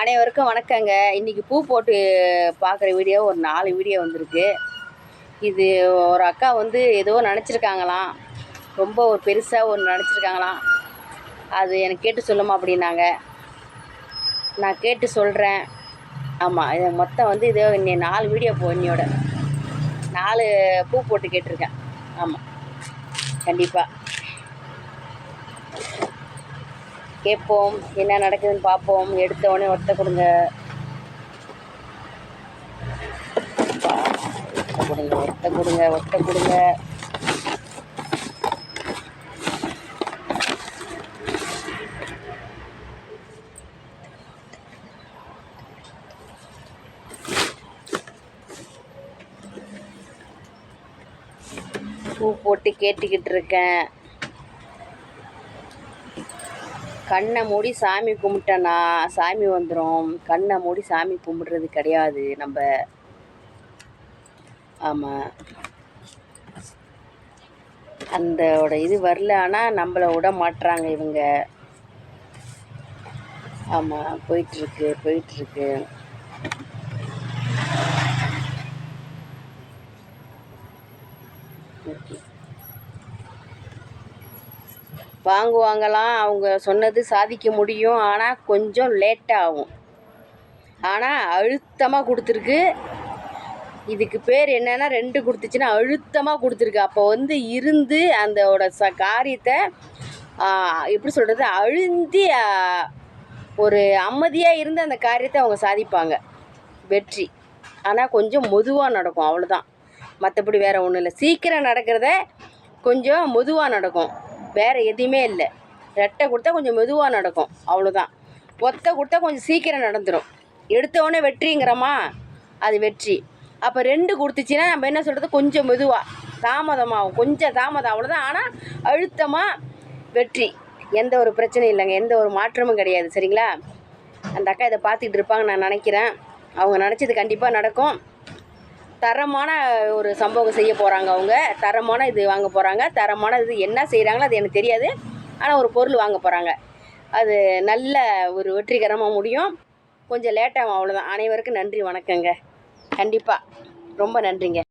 அனைவருக்கும் வணக்கங்க. இன்றைக்கி பூ போட்டு பார்க்குற வீடியோ ஒரு 4 வீடியோ வந்திருக்கு. இது ஒரு அக்கா ஏதோ நினச்சிருக்காங்களாம், ரொம்ப ஒரு பெருசாக ஒன்று நினச்சிருக்காங்களாம். அது எனக்கு கேட்டு சொல்லுமா அப்படின்னாங்க. நான் கேட்டு சொல்கிறேன். ஆமாம், இது மொத்தம் இதோ இன்னி 4 வீடியோ இன்னையோட 4 பூ போட்டு கேட்டிருக்கேன். ஆமாம், கண்டிப்பாக கேட்போம், என்ன நடக்குதுன்னு பார்ப்போம். எடுத்த உடனே ஒத்த கொடுங்க, ஒத்த கொடுங்க. பூ போட்டு கேட்டுக்கிட்டு இருக்கேன். கண்ணை மூடி சாமி கும்பிட்டேன்னா சாமி வந்துடும். கண்ணை மூடி சாமி கும்பிடுறது கிடையாது நம்ம. ஆமாம், அந்தோட இது வரல. ஆனால் நம்மளை விட மாட்டுறாங்க இவங்க. ஆமாம், போயிட்டுருக்கு. வாங்குவாங்களாம், அவங்க சொன்னது சாதிக்க முடியும். ஆனால் கொஞ்சம் லேட்டாக ஆகும். ஆனால் அழுத்தமாக கொடுத்துருக்கு. இதுக்கு பேர் என்னென்னா 2 கொடுத்துச்சுன்னா அழுத்தமாக கொடுத்துருக்கு. அப்போ இருந்து அந்தோட காரியத்தை எப்படி சொல்கிறது, அழுந்தி ஒரு அமைதியாக இருந்து அந்த காரியத்தை அவங்க சாதிப்பாங்க, வெற்றி. ஆனால் கொஞ்சம் மெதுவாக நடக்கும், அவ்வளோதான். மற்றபடி வேறு ஒன்றும் இல்லை. சீக்கிரம் நடக்கிறத கொஞ்சம் மெதுவாக நடக்கும், வேறு எதுவுமே இல்லை. ரெட்டை கொடுத்தா கொஞ்சம் மெதுவாக நடக்கும், அவ்வளோதான். ஒத்த கொடுத்தா கொஞ்சம் சீக்கிரம் நடந்துடும். எடுத்தோடனே வெற்றிங்கிறோமா, அது வெற்றி. அப்போ 2 கொடுத்துச்சின்னா நம்ம என்ன சொல்கிறது, கொஞ்சம் மெதுவாக தாமதமாகும், கொஞ்சம் தாமதம், அவ்வளோதான். ஆனால் அழுத்தமாக வெற்றி. எந்த ஒரு பிரச்சனையும் இல்லைங்க, எந்த ஒரு மாற்றமும் கிடையாது. சரிங்களா? அந்த அக்கா இதை பார்த்துக்கிட்டு இருப்பாங்க நான் நினைக்கிறேன். அவங்க நினச்சது கண்டிப்பாக நடக்கும். தரமான ஒரு சம்பவம் செய்ய போகிறாங்க அவங்க. தரமான இது வாங்க போகிறாங்க. தரமான இது என்ன செய்கிறாங்களோ அது எனக்கு தெரியாது. ஆனால் ஒரு பொருள் வாங்க போகிறாங்க. அது நல்ல ஒரு வெற்றிகரமாக முடியும். கொஞ்சம் லேட்டாகும், அவ்வளோதான். அனைவருக்கும் நன்றி, வணக்கங்க. கண்டிப்பாக ரொம்ப நன்றிங்க.